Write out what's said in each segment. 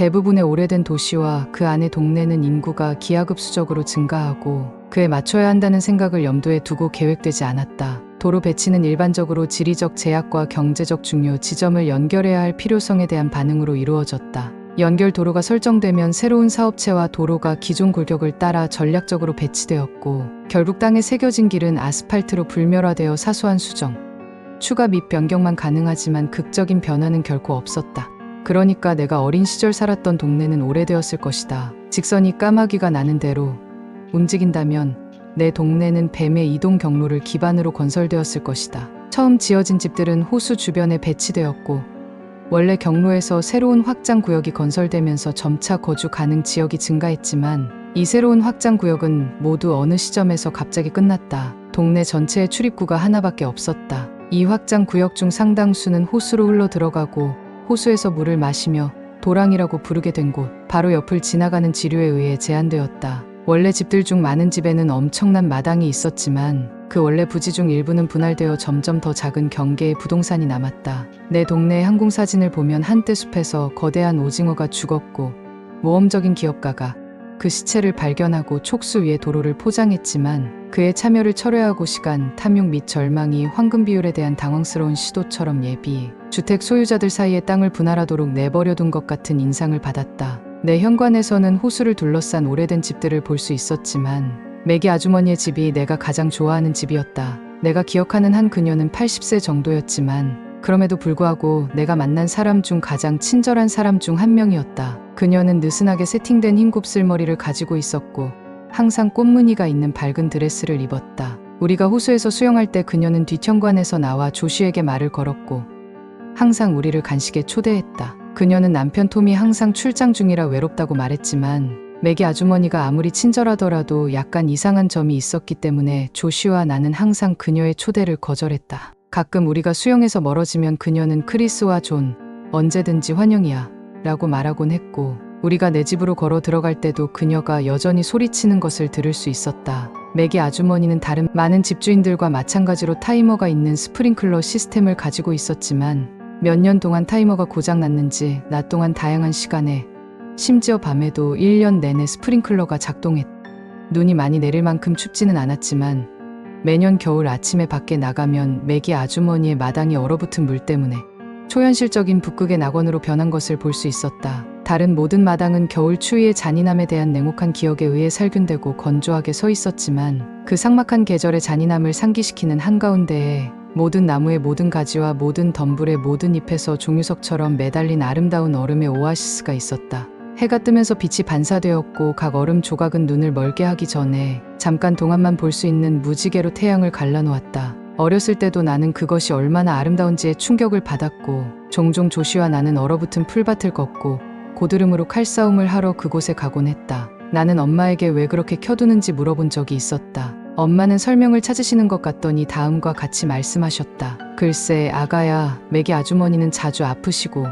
대부분의 오래된 도시와 그 안의 동네는 인구가 기하급수적으로 증가하고 그에 맞춰야 한다는 생각을 염두에 두고 계획되지 않았다. 도로 배치는 일반적으로 지리적 제약과 경제적 중요 지점을 연결해야 할 필요성에 대한 반응으로 이루어졌다. 연결 도로가 설정되면 새로운 사업체와 도로가 기존 골격을 따라 전략적으로 배치되었고, 결국 땅에 새겨진 길은 아스팔트로 불멸화되어 사소한 수정, 추가 및 변경만 가능하지만 극적인 변화는 결코 없었다. 그러니까 내가 어린 시절 살았던 동네는 오래되었을 것이다. 직선이 까마귀가 나는 대로 움직인다면 내 동네는 뱀의 이동 경로를 기반으로 건설되었을 것이다. 처음 지어진 집들은 호수 주변에 배치되었고, 원래 경로에서 새로운 확장 구역이 건설되면서 점차 거주 가능 지역이 증가했지만, 이 새로운 확장 구역은 모두 어느 시점에서 갑자기 끝났다. 동네 전체의 출입구가 하나밖에 없었다. 이 확장 구역 중 상당수는 호수로 흘러 들어가고 호수에서 물을 마시며 도랑이라고 부르게 된 곳, 바로 옆을 지나가는 지류에 의해 제한되었다. 원래 집들 중 많은 집에는 엄청난 마당이 있었지만 그 원래 부지 중 일부는 분할되어 점점 더 작은 경계의 부동산이 남았다. 내 동네의 항공사진을 보면 한때 숲에서 거대한 오징어가 죽었고, 모험적인 기업가가 그 시체를 발견하고 촉수 위에 도로를 포장했지만 그의 참여를 철회하고 시간, 탐욕 및 절망이 황금 비율에 대한 당황스러운 시도처럼 예비 주택 소유자들 사이에 땅을 분할하도록 내버려둔 것 같은 인상을 받았다. 내 현관에서는 호수를 둘러싼 오래된 집들을 볼 수 있었지만 매기 아주머니의 집이 내가 가장 좋아하는 집이었다. 내가 기억하는 한 그녀는 80세 정도였지만 그럼에도 불구하고 내가 만난 사람 중 가장 친절한 사람 중 한 명이었다. 그녀는 느슨하게 세팅된 흰 곱슬머리를 가지고 있었고 항상 꽃무늬가 있는 밝은 드레스를 입었다. 우리가 호수에서 수영할 때 그녀는 뒷현관에서 나와 조슈에게 말을 걸었고 항상 우리를 간식에 초대했다. 그녀는 남편 톰이 항상 출장 중이라 외롭다고 말했지만 매기 아주머니가 아무리 친절하더라도 약간 이상한 점이 있었기 때문에 조슈와 나는 항상 그녀의 초대를 거절했다. 가끔 우리가 수영에서 멀어지면 그녀는 크리스와 존, 언제든지 환영이야 라고 말하곤 했고, 우리가 내 집으로 걸어 들어갈 때도 그녀가 여전히 소리치는 것을 들을 수 있었다. 매기 아주머니는 다른 많은 집주인들과 마찬가지로 타이머가 있는 스프링클러 시스템을 가지고 있었지만 몇 년 동안 타이머가 고장났는지 낮 동안 다양한 시간에, 심지어 밤에도 1년 내내 스프링클러가 작동했다. 눈이 많이 내릴 만큼 춥지는 않았지만 매년 겨울 아침에 밖에 나가면 매기 아주머니의 마당이 얼어붙은 물 때문에 초현실적인 북극의 낙원으로 변한 것을 볼 수 있었다. 다른 모든 마당은 겨울 추위의 잔인함에 대한 냉혹한 기억에 의해 살균되고 건조하게 서 있었지만 그 삭막한 계절의 잔인함을 상기시키는 한가운데에 모든 나무의 모든 가지와 모든 덤불의 모든 잎에서 종유석처럼 매달린 아름다운 얼음의 오아시스가 있었다. 해가 뜨면서 빛이 반사되었고 각 얼음 조각은 눈을 멀게 하기 전에 잠깐 동안만 볼 수 있는 무지개로 태양을 갈라놓았다. 어렸을 때도 나는 그것이 얼마나 아름다운지에 충격을 받았고, 종종 조슈와 나는 얼어붙은 풀밭을 걷고 고드름으로 칼싸움을 하러 그곳에 가곤 했다. 나는 엄마에게 왜 그렇게 켜두는지 물어본 적이 있었다. 엄마는 설명을 찾으시는 것 같더니 다음과 같이 말씀하셨다. 글쎄 아가야, 매기 아주머니는 자주 아프시고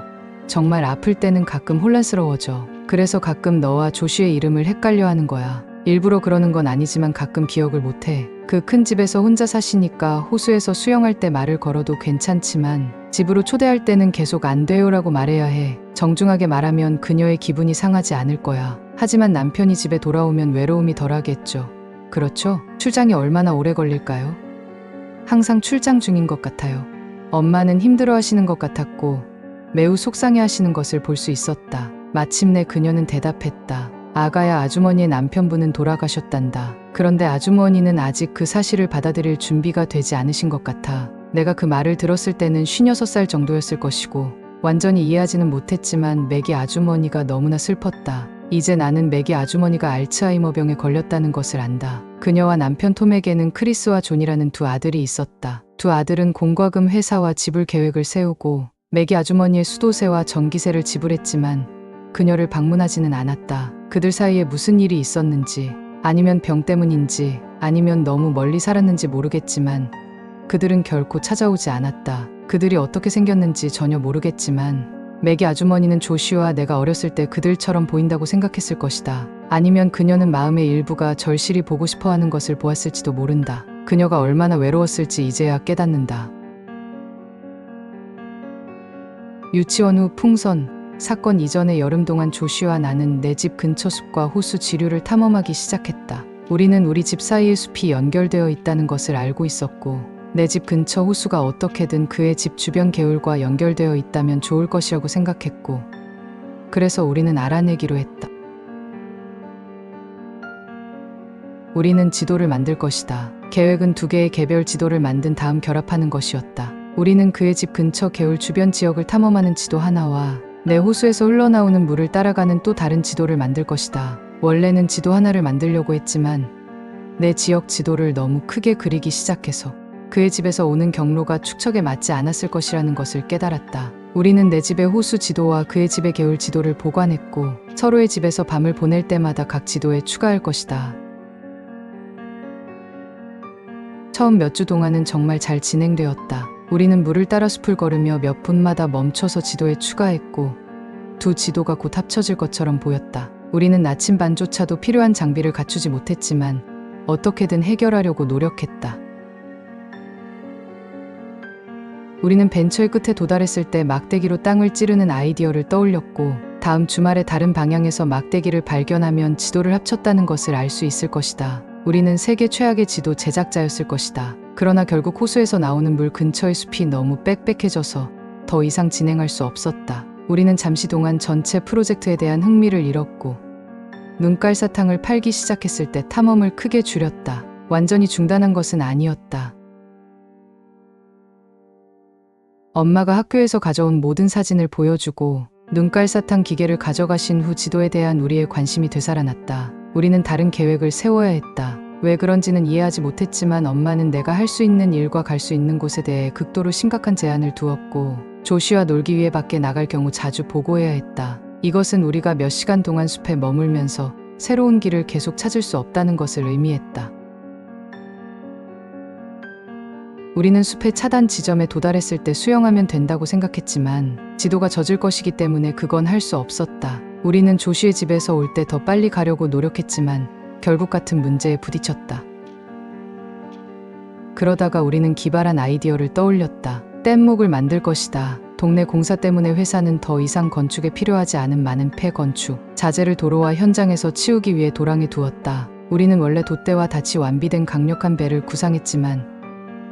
정말 아플 때는 가끔 혼란스러워져. 그래서 가끔 너와 조슈의 이름을 헷갈려 하는 거야. 일부러 그러는 건 아니지만 가끔 기억을 못해. 그 큰 집에서 혼자 사시니까 호수에서 수영할 때 말을 걸어도 괜찮지만 집으로 초대할 때는 계속 안 돼요라고 말해야 해. 정중하게 말하면 그녀의 기분이 상하지 않을 거야. 하지만 남편이 집에 돌아오면 외로움이 덜하겠죠. 그렇죠? 출장이 얼마나 오래 걸릴까요? 항상 출장 중인 것 같아요. 엄마는 힘들어 하시는 것 같았고 매우 속상해 하시는 것을 볼 수 있었다. 마침내 그녀는 대답했다. 아가야, 아주머니의 남편분은 돌아가셨단다. 그런데 아주머니는 아직 그 사실을 받아들일 준비가 되지 않으신 것 같아. 내가 그 말을 들었을 때는 56살 정도였을 것이고 완전히 이해하지는 못했지만 매기 아주머니가 너무나 슬펐다. 이제 나는 매기 아주머니가 알츠하이머병에 걸렸다는 것을 안다. 그녀와 남편 톰에게는 크리스와 존이라는 두 아들이 있었다. 두 아들은 공과금 회사와 지불 계획을 세우고 매기 아주머니의 수도세와 전기세를 지불했지만 그녀를 방문하지는 않았다. 그들 사이에 무슨 일이 있었는지, 아니면 병 때문인지, 아니면 너무 멀리 살았는지 모르겠지만 그들은 결코 찾아오지 않았다. 그들이 어떻게 생겼는지 전혀 모르겠지만 매기 아주머니는 조슈와 내가 어렸을 때 그들처럼 보인다고 생각했을 것이다. 아니면 그녀는 마음의 일부가 절실히 보고 싶어하는 것을 보았을지도 모른다. 그녀가 얼마나 외로웠을지 이제야 깨닫는다. 유치원 후 풍선, 사건 이전의 여름 동안 조슈와 나는 내 집 근처 숲과 호수 지류를 탐험하기 시작했다. 우리는 우리 집 사이에 숲이 연결되어 있다는 것을 알고 있었고 내 집 근처 호수가 어떻게든 그의 집 주변 개울과 연결되어 있다면 좋을 것이라고 생각했고 그래서 우리는 알아내기로 했다. 우리는 지도를 만들 것이다. 계획은 2개의 개별 지도를 만든 다음 결합하는 것이었다. 우리는 그의 집 근처 개울 주변 지역을 탐험하는 지도 하나와 내 호수에서 흘러나오는 물을 따라가는 또 다른 지도를 만들 것이다. 원래는 지도 하나를 만들려고 했지만 내 지역 지도를 너무 크게 그리기 시작해서 그의 집에서 오는 경로가 축척에 맞지 않았을 것이라는 것을 깨달았다. 우리는 내 집의 호수 지도와 그의 집의 개울 지도를 보관했고 서로의 집에서 밤을 보낼 때마다 각 지도에 추가할 것이다. 처음 몇 주 동안은 정말 잘 진행되었다. 우리는 물을 따라 숲을 걸으며 몇 분마다 멈춰서 지도에 추가했고 2 지도가 곧 합쳐질 것처럼 보였다. 우리는 나침반조차도 필요한 장비를 갖추지 못했지만 어떻게든 해결하려고 노력했다. 우리는 벤처의 끝에 도달했을 때 막대기로 땅을 찌르는 아이디어를 떠올렸고 다음 주말에 다른 방향에서 막대기를 발견하면 지도를 합쳤다는 것을 알 수 있을 것이다. 우리는 세계 최악의 지도 제작자였을 것이다. 그러나 결국 호수에서 나오는 물 근처의 숲이 너무 빽빽해져서 더 이상 진행할 수 없었다. 우리는 잠시 동안 전체 프로젝트에 대한 흥미를 잃었고 눈깔사탕을 팔기 시작했을 때 탐험을 크게 줄였다. 완전히 중단한 것은 아니었다. 엄마가 학교에서 가져온 모든 사진을 보여주고 눈깔사탕 기계를 가져가신 후 지도에 대한 우리의 관심이 되살아났다. 우리는 다른 계획을 세워야 했다. 왜 그런지는 이해하지 못했지만 엄마는 내가 할 수 있는 일과 갈 수 있는 곳에 대해 극도로 심각한 제한을 두었고 조슈와 놀기 위해 밖에 나갈 경우 자주 보고해야 했다. 이것은 우리가 몇 시간 동안 숲에 머물면서 새로운 길을 계속 찾을 수 없다는 것을 의미했다. 우리는 숲의 차단 지점에 도달했을 때 수영하면 된다고 생각했지만 지도가 젖을 것이기 때문에 그건 할 수 없었다. 우리는 조슈의 집에서 올 때 더 빨리 가려고 노력했지만 결국 같은 문제에 부딪혔다. 그러다가 우리는 기발한 아이디어를 떠올렸다. 뗏목을 만들 것이다. 동네 공사 때문에 회사는 더 이상 건축에 필요하지 않은 많은 폐건축 자재를 도로와 현장에서 치우기 위해 도랑에 두었다. 우리는 원래 돛대와 닻이 완비된 강력한 배를 구상했지만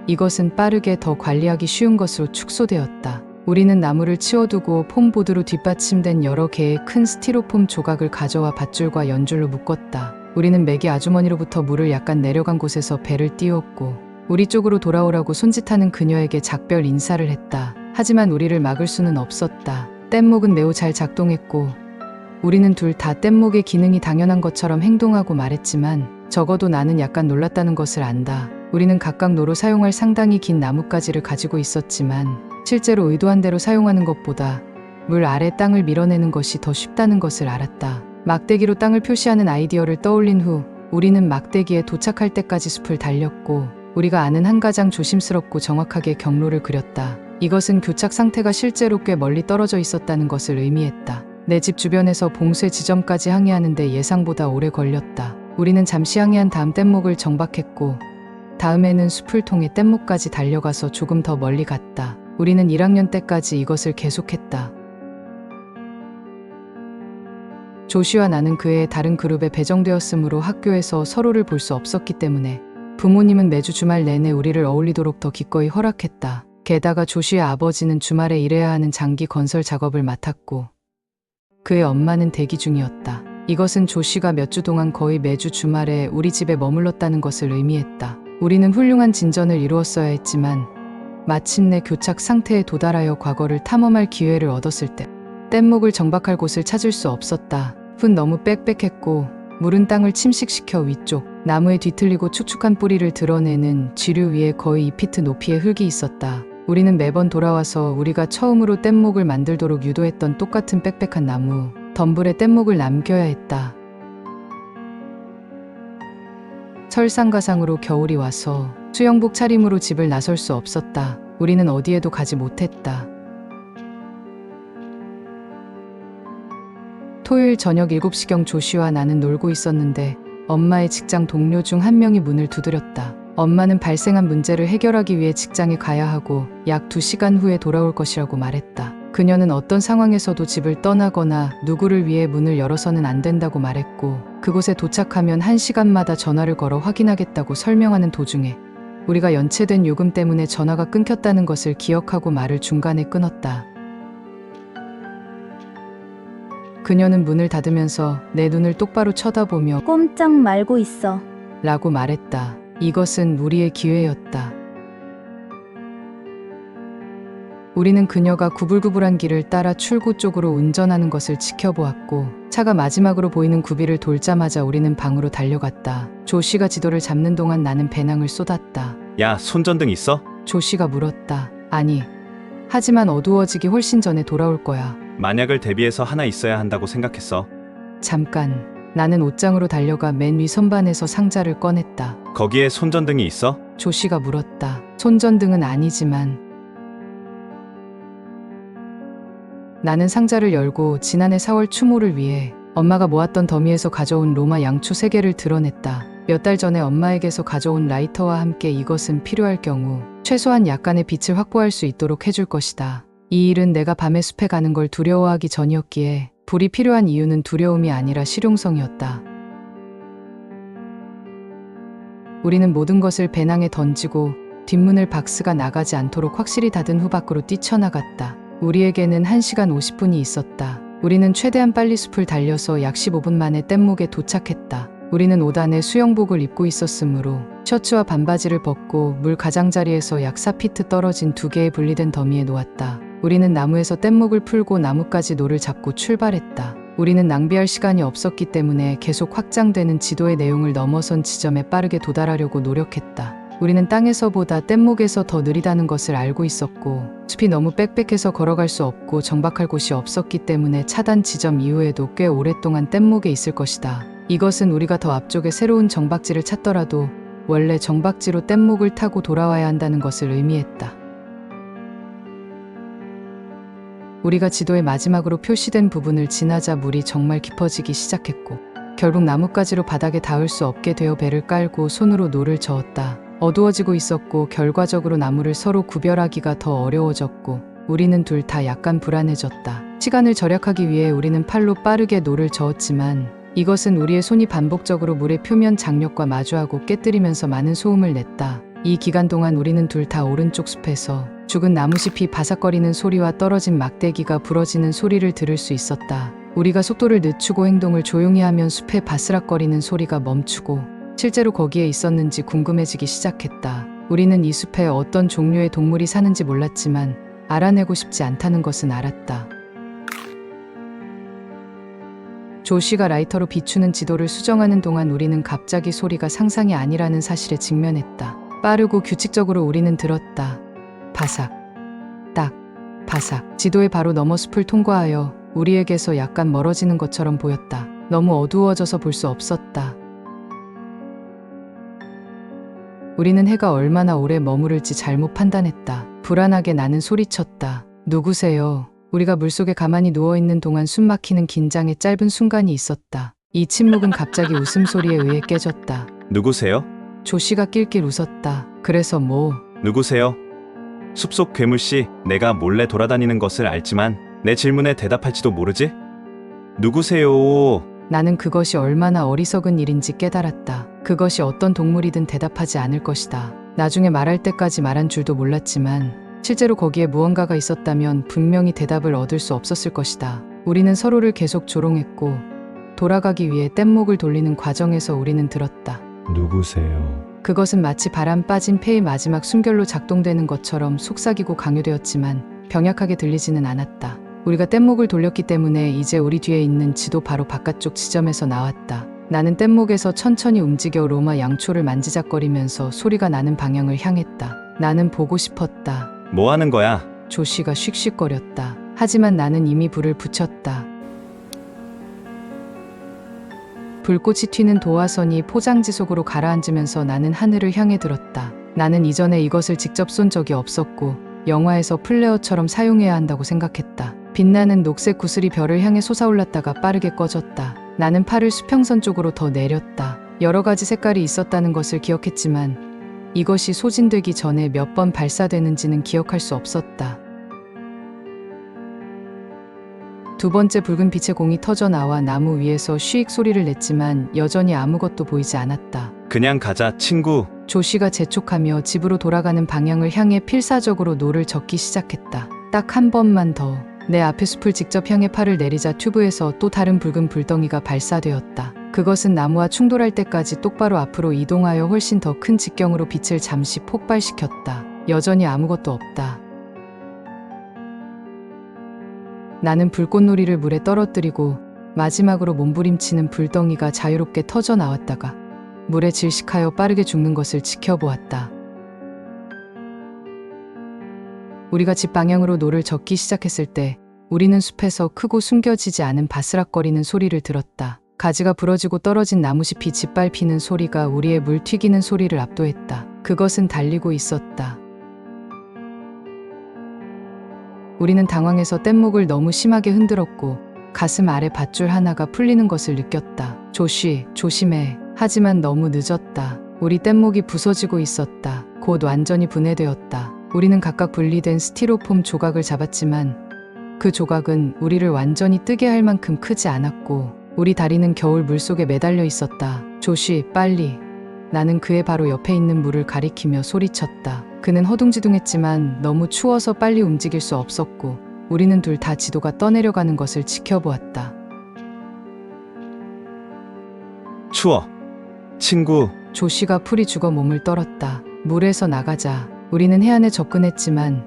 이것은 빠르게 더 관리하기 쉬운 것으로 축소되었다. 우리는 나무를 치워두고 폼보드로 뒷받침된 여러 개의 큰 스티로폼 조각을 가져와 밧줄과 연줄로 묶었다. 우리는 매기 아주머니로부터 물을 약간 내려간 곳에서 배를 띄웠고 우리 쪽으로 돌아오라고 손짓하는 그녀에게 작별 인사를 했다. 하지만 우리를 막을 수는 없었다. 뗏목은 매우 잘 작동했고 우리는 둘 다 뗏목의 기능이 당연한 것처럼 행동하고 말했지만 적어도 나는 약간 놀랐다는 것을 안다. 우리는 각각 노로 사용할 상당히 긴 나뭇가지를 가지고 있었지만 실제로 의도한 대로 사용하는 것보다 물 아래 땅을 밀어내는 것이 더 쉽다는 것을 알았다. 막대기로 땅을 표시하는 아이디어를 떠올린 후 우리는 막대기에 도착할 때까지 숲을 달렸고 우리가 아는 한 가장 조심스럽고 정확하게 경로를 그렸다. 이것은 교착 상태가 실제로 꽤 멀리 떨어져 있었다는 것을 의미했다. 내 집 주변에서 봉쇄 지점까지 항해하는데 예상보다 오래 걸렸다. 우리는 잠시 항해한 다음 뗏목을 정박했고 다음에는 숲을 통해 뗏목까지 달려가서 조금 더 멀리 갔다. 우리는 1학년 때까지 이것을 계속했다. 조슈와 나는 그 해 다른 그룹에 배정되었으므로 학교에서 서로를 볼 수 없었기 때문에 부모님은 매주 주말 내내 우리를 어울리도록 더 기꺼이 허락했다. 게다가 조슈의 아버지는 주말에 일해야 하는 장기 건설 작업을 맡았고 그의 엄마는 대기 중이었다. 이것은 조슈가 몇 주 동안 거의 매주 주말에 우리 집에 머물렀다는 것을 의미했다. 우리는 훌륭한 진전을 이루었어야 했지만 마침내 교착 상태에 도달하여 과거를 탐험할 기회를 얻었을 때 뗏목을 정박할 곳을 찾을 수 없었다. 흙은 너무 빽빽했고 물은 땅을 침식시켜 위쪽 나무에 뒤틀리고 축축한 뿌리를 드러내는 지류 위에 거의 2피트 높이의 흙이 있었다. 우리는 매번 돌아와서 우리가 처음으로 뗏목을 만들도록 유도했던 똑같은 빽빽한 나무 덤불에 뗏목을 남겨야 했다. 설상가상으로 겨울이 와서 수영복 차림으로 집을 나설 수 없었다. 우리는 어디에도 가지 못했다. 토요일 저녁 7시경 조슈와 나는 놀고 있었는데 엄마의 직장 동료 중 한 명이 문을 두드렸다. 엄마는 발생한 문제를 해결하기 위해 직장에 가야 하고 약 2시간 후에 돌아올 것이라고 말했다. 그녀는 어떤 상황에서도 집을 떠나거나 누구를 위해 문을 열어서는 안 된다고 말했고, 그곳에 도착하면 1시간마다 전화를 걸어 확인하겠다고 설명하는 도중에 우리가 연체된 요금 때문에 전화가 끊겼다는 것을 기억하고 말을 중간에 끊었다. 그녀는 문을 닫으면서 내 눈을 똑바로 쳐다보며 꼼짝 말고 있어. 라고 말했다. 이것은 우리의 기회였다. 우리는 그녀가 구불구불한 길을 따라 출구 쪽으로 운전하는 것을 지켜보았고, 차가 마지막으로 보이는 구비를 돌자마자 우리는 방으로 달려갔다. 조씨가 지도를 잡는 동안 나는 배낭을 쏟았다. 야, 손전등 있어? 조씨가 물었다. 아니, 하지만 어두워지기 훨씬 전에 돌아올 거야. 만약을 대비해서 하나 있어야 한다고 생각했어. 잠깐. 나는 옷장으로 달려가 맨 위 선반에서 상자를 꺼냈다. 거기에 손전등이 있어? 조씨가 물었다. 손전등은 아니지만. 나는 상자를 열고 지난해 4월 추모를 위해 엄마가 모았던 더미에서 가져온 로마 양초 3개를 드러냈다. 몇 달 전에 엄마에게서 가져온 라이터와 함께 이것은 필요할 경우 최소한 약간의 빛을 확보할 수 있도록 해줄 것이다. 이 일은 내가 밤에 숲에 가는 걸 두려워하기 전이었기에 불이 필요한 이유는 두려움이 아니라 실용성이었다. 우리는 모든 것을 배낭에 던지고 뒷문을 박스가 나가지 않도록 확실히 닫은 후 밖으로 뛰쳐나갔다. 우리에게는 1시간 50분이 있었다. 우리는 최대한 빨리 숲을 달려서 약 15분 만에 뗏목에 도착했다. 우리는 5단의 수영복을 입고 있었으므로 셔츠와 반바지를 벗고 물 가장자리에서 약 4피트 떨어진 2개의 분리된 더미에 놓았다. 우리는 나무에서 뗏목을 풀고 나뭇가지 노를 잡고 출발했다. 우리는 낭비할 시간이 없었기 때문에 계속 확장되는 지도의 내용을 넘어선 지점에 빠르게 도달하려고 노력했다. 우리는 땅에서보다 뗏목에서 더 느리다는 것을 알고 있었고, 숲이 너무 빽빽해서 걸어갈 수 없고 정박할 곳이 없었기 때문에 차단 지점 이후에도 꽤 오랫동안 뗏목에 있을 것이다. 이것은 우리가 더 앞쪽에 새로운 정박지를 찾더라도 원래 정박지로 뗏목을 타고 돌아와야 한다는 것을 의미했다. 우리가 지도의 마지막으로 표시된 부분을 지나자 물이 정말 깊어지기 시작했고, 결국 나뭇가지로 바닥에 닿을 수 없게 되어 배를 깔고 손으로 노를 저었다. 어두워지고 있었고 결과적으로 나무를 서로 구별하기가 더 어려워졌고, 우리는 둘 다 약간 불안해졌다. 시간을 절약하기 위해 우리는 팔로 빠르게 노를 저었지만 이것은 우리의 손이 반복적으로 물의 표면 장력과 마주하고 깨뜨리면서 많은 소음을 냈다. 이 기간 동안 우리는 둘 다 오른쪽 숲에서 죽은 나무잎이 바삭거리는 소리와 떨어진 막대기가 부러지는 소리를 들을 수 있었다. 우리가 속도를 늦추고 행동을 조용히 하면 숲의 바스락거리는 소리가 멈추고 실제로 거기에 있었는지 궁금해지기 시작했다. 우리는 이 숲에 어떤 종류의 동물이 사는지 몰랐지만 알아내고 싶지 않다는 것은 알았다. 조씨가 라이터로 비추는 지도를 수정하는 동안 우리는 갑자기 소리가 상상이 아니라는 사실에 직면했다. 빠르고 규칙적으로 우리는 들었다. 바삭, 딱, 바삭. 지도의 바로 너머 숲을 통과하여 우리에게서 약간 멀어지는 것처럼 보였다. 너무 어두워져서 볼 수 없었다. 우리는 해가 얼마나 오래 머무를지 잘못 판단했다. 불안하게 나는 소리쳤다. 누구세요? 우리가 물속에 가만히 누워있는 동안 숨막히는 긴장의 짧은 순간이 있었다. 이 침묵은 갑자기 웃음소리에 의해 깨졌다. 누구세요? 조씨가 낄낄 웃었다. 그래서 뭐? 누구세요? 숲속 괴물씨, 내가 몰래 돌아다니는 것을 알지만 내 질문에 대답할지도 모르지? 누구세요? 나는 그것이 얼마나 어리석은 일인지 깨달았다. 그것이 어떤 동물이든 대답하지 않을 것이다. 나중에 말할 때까지 말한 줄도 몰랐지만 실제로 거기에 무언가가 있었다면 분명히 대답을 얻을 수 없었을 것이다. 우리는 서로를 계속 조롱했고 돌아가기 위해 뗏목을 돌리는 과정에서 우리는 들었다. 누구세요? 그것은 마치 바람 빠진 폐의 마지막 숨결로 작동되는 것처럼 속삭이고 강요되었지만 병약하게 들리지는 않았다. 우리가 뗏목을 돌렸기 때문에 이제 우리 뒤에 있는 지도 바로 바깥쪽 지점에서 나왔다. 나는 뗏목에서 천천히 움직여 로마 양초를 만지작거리면서 소리가 나는 방향을 향했다. 나는 보고 싶었다. 뭐 하는 거야? 조씨가 씩씩거렸다. 하지만 나는 이미 불을 붙였다. 불꽃이 튀는 도화선이 포장지 속으로 가라앉으면서 나는 하늘을 향해 들었다. 나는 이전에 이것을 직접 쏜 적이 없었고 영화에서 플레어처럼 사용해야 한다고 생각했다. 빛나는 녹색 구슬이 별을 향해 솟아올랐다가 빠르게 꺼졌다. 나는 팔을 수평선 쪽으로 더 내렸다. 여러 가지 색깔이 있었다는 것을 기억했지만 이것이 소진되기 전에 몇 번 발사되는지는 기억할 수 없었다. 두 번째 붉은 빛의 공이 터져 나와 나무 위에서 쉬익 소리를 냈지만 여전히 아무것도 보이지 않았다. 그냥 가자, 친구. 조씨가 재촉하며 집으로 돌아가는 방향을 향해 필사적으로 노를 젓기 시작했다. 딱 한 번만 더. 내 앞에 숲을 직접 향해 팔을 내리자 튜브에서 또 다른 붉은 불덩이가 발사되었다. 그것은 나무와 충돌할 때까지 똑바로 앞으로 이동하여 훨씬 더 큰 직경으로 빛을 잠시 폭발시켰다. 여전히 아무것도 없다. 나는 불꽃놀이를 물에 떨어뜨리고 마지막으로 몸부림치는 불덩이가 자유롭게 터져 나왔다가 물에 질식하여 빠르게 죽는 것을 지켜보았다. 우리가 집 방향으로 노를 젓기 시작했을 때 우리는 숲에서 크고 숨겨지지 않은 바스락거리는 소리를 들었다. 가지가 부러지고 떨어진 나무잎이 짓밟히는 소리가 우리의 물 튀기는 소리를 압도했다. 그것은 달리고 있었다. 우리는 당황해서 뗏목을 너무 심하게 흔들었고 가슴 아래 밧줄 하나가 풀리는 것을 느꼈다. 조씨, 조심해. 하지만 너무 늦었다. 우리 뗏목이 부서지고 있었다. 곧 완전히 분해되었다. 우리는 각각 분리된 스티로폼 조각을 잡았지만 그 조각은 우리를 완전히 뜨게 할 만큼 크지 않았고 우리 다리는 겨울 물속에 매달려 있었다. 조씨, 빨리. 나는 그의 바로 옆에 있는 물을 가리키며 소리쳤다. 그는 허둥지둥했지만 너무 추워서 빨리 움직일 수 없었고 우리는 둘 다 지도가 떠내려가는 것을 지켜보았다. 추워. 친구. 조씨가 풀이 죽어 몸을 떨었다. 물에서 나가자. 우리는 해안에 접근했지만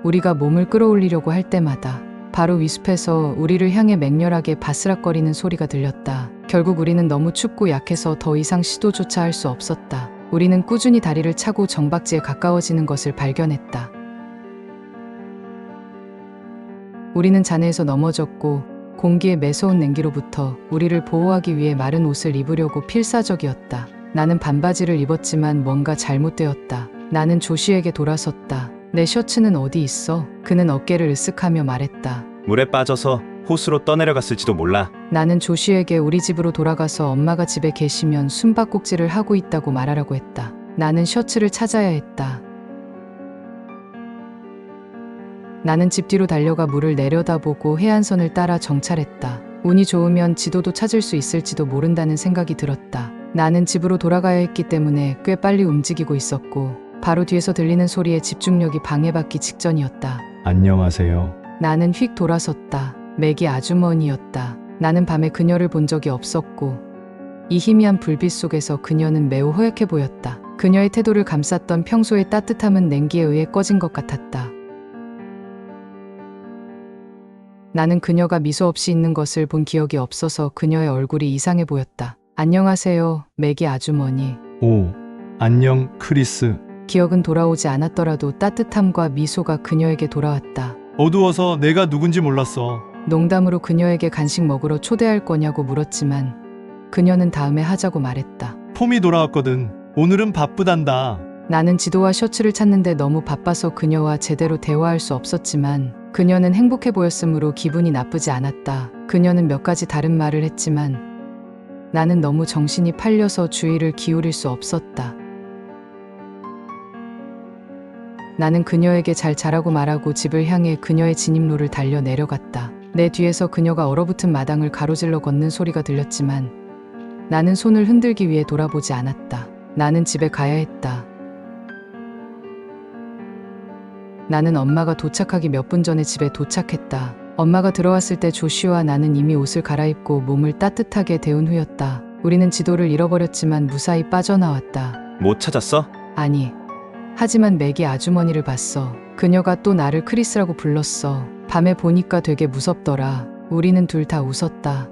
우리가 몸을 끌어올리려고 할 때마다 바로 위숲에서 우리를 향해 맹렬하게 바스락거리는 소리가 들렸다. 결국 우리는 너무 춥고 약해서 더 이상 시도조차 할 수 없었다. 우리는 꾸준히 다리를 차고 정박지에 가까워지는 것을 발견했다. 우리는 잔해에서 넘어졌고 공기의 매서운 냉기로부터 우리를 보호하기 위해 마른 옷을 입으려고 필사적이었다. 나는 반바지를 입었지만 뭔가 잘못되었다. 나는 조씨에게 돌아섰다. 내 셔츠는 어디 있어? 그는 어깨를 으쓱하며 말했다. 물에 빠져서 호수로 떠내려갔을지도 몰라. 나는 조씨에게 우리 집으로 돌아가서 엄마가 집에 계시면 숨바꼭질을 하고 있다고 말하라고 했다. 나는 셔츠를 찾아야 했다. 나는 집 뒤로 달려가 물을 내려다보고 해안선을 따라 정찰했다. 운이 좋으면 지도도 찾을 수 있을지도 모른다는 생각이 들었다. 나는 집으로 돌아가야 했기 때문에 꽤 빨리 움직이고 있었고 바로 뒤에서 들리는 소리에 집중력이 방해받기 직전이었다. 안녕하세요. 나는 휙 돌아섰다. 맥이 아주머니였다. 나는 밤에 그녀를 본 적이 없었고 이 희미한 불빛 속에서 그녀는 매우 허약해 보였다. 그녀의 태도를 감쌌던 평소의 따뜻함은 냉기에 의해 꺼진 것 같았다. 나는 그녀가 미소 없이 있는 것을 본 기억이 없어서 그녀의 얼굴이 이상해 보였다. 안녕하세요, 맥이 아주머니. 오, 안녕, 크리스. 기억은 돌아오지 않았더라도 따뜻함과 미소가 그녀에게 돌아왔다. 어두워서 내가 누군지 몰랐어. 농담으로 그녀에게 간식 먹으러 초대할 거냐고 물었지만 그녀는 다음에 하자고 말했다. 폼이 돌아왔거든. 오늘은 바쁘단다. 나는 지도와 셔츠를 찾는데 너무 바빠서 그녀와 제대로 대화할 수 없었지만 그녀는 행복해 보였으므로 기분이 나쁘지 않았다. 그녀는 몇 가지 다른 말을 했지만 나는 너무 정신이 팔려서 주의를 기울일 수 없었다. 나는 그녀에게 잘 자라고 말하고 집을 향해 그녀의 진입로를 달려 내려갔다. 내 뒤에서 그녀가 얼어붙은 마당을 가로질러 걷는 소리가 들렸지만 나는 손을 흔들기 위해 돌아보지 않았다. 나는 집에 가야 했다. 나는 엄마가 도착하기 몇 분 전에 집에 도착했다. 엄마가 들어왔을 때 조씨와 나는 이미 옷을 갈아입고 몸을 따뜻하게 데운 후였다. 우리는 지도를 잃어버렸지만 무사히 빠져나왔다. 못 찾았어? 아니, 하지만 맥이 아주머니를 봤어. 그녀가 또 나를 크리스라고 불렀어. 밤에 보니까 되게 무섭더라. 우리는 둘 다 웃었다.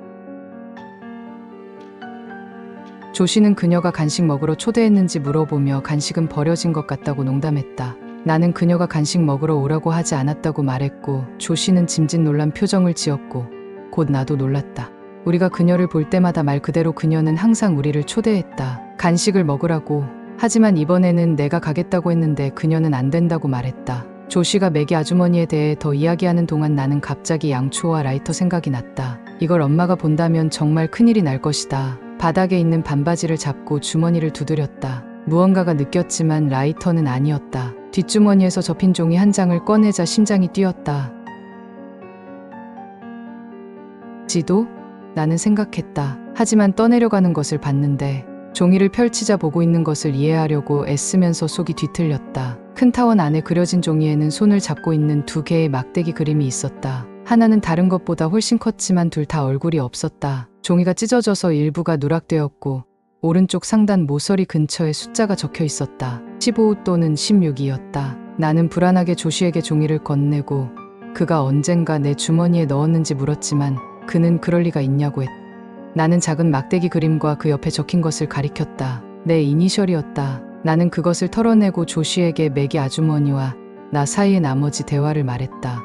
조씨는 그녀가 간식 먹으러 초대했는지 물어보며 간식은 버려진 것 같다고 농담했다. 나는 그녀가 간식 먹으러 오라고 하지 않았다고 말했고 조씨는 짐짓 놀란 표정을 지었고 곧 나도 놀랐다. 우리가 그녀를 볼 때마다 말 그대로 그녀는 항상 우리를 초대했다. 간식을 먹으라고. 하지만 이번에는 내가 가겠다고 했는데 그녀는 안 된다고 말했다. 조씨가 맥이 아주머니에 대해 더 이야기하는 동안 나는 갑자기 양초와 라이터 생각이 났다. 이걸 엄마가 본다면 정말 큰일이 날 것이다. 바닥에 있는 반바지를 잡고 주머니를 두드렸다. 무언가가 느꼈지만 라이터는 아니었다. 뒷주머니에서 접힌 종이 한 장을 꺼내자 심장이 뛰었다. 지도? 나는 생각했다. 하지만 떠내려가는 것을 봤는데 종이를 펼치자 보고 있는 것을 이해하려고 애쓰면서 속이 뒤틀렸다. 큰 타원 안에 그려진 종이에는 손을 잡고 있는 두 개의 막대기 그림이 있었다. 하나는 다른 것보다 훨씬 컸지만 둘 다 얼굴이 없었다. 종이가 찢어져서 일부가 누락되었고 오른쪽 상단 모서리 근처에 숫자가 적혀 있었다. 15 또는 16이었다. 나는 불안하게 조시에게 종이를 건네고 그가 언젠가 내 주머니에 넣었는지 물었지만 그는 그럴 리가 있냐고 했다. 나는 작은 막대기 그림과 그 옆에 적힌 것을 가리켰다. 내 이니셜이었다. 나는 그것을 털어내고 조시에게 매기 아주머니와 나 사이의 나머지 대화를 말했다.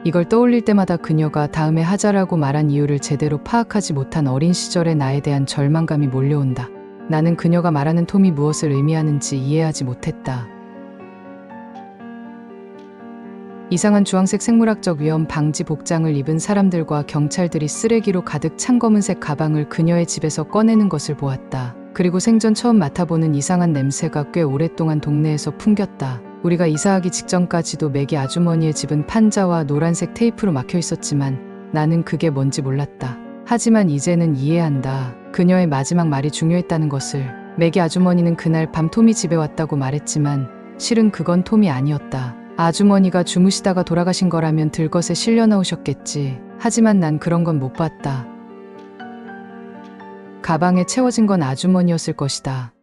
이걸 떠올릴 때마다 그녀가 다음에 하자라고 말한 이유를 제대로 파악하지 못한 어린 시절의 나에 대한 절망감이 몰려온다. 나는 그녀가 말하는 톰이 무엇을 의미하는지 이해하지 못했다. 이상한 주황색 생물학적 위험 방지 복장을 입은 사람들과 경찰들이 쓰레기로 가득 찬 검은색 가방을 그녀의 집에서 꺼내는 것을 보았다. 그리고 생전 처음 맡아보는 이상한 냄새가 꽤 오랫동안 동네에서 풍겼다. 우리가 이사하기 직전까지도 매기 아주머니의 집은 판자와 노란색 테이프로 막혀 있었지만 나는 그게 뭔지 몰랐다. 하지만 이제는 이해한다. 그녀의 마지막 말이 중요했다는 것을. 매기 아주머니는 그날 밤 톰이 집에 왔다고 말했지만 실은 그건 톰이 아니었다. 아주머니가 주무시다가 돌아가신 거라면 들것에 실려 나오셨겠지. 하지만 난 그런 건 못 봤다. 가방에 채워진 건 아주머니였을 것이다.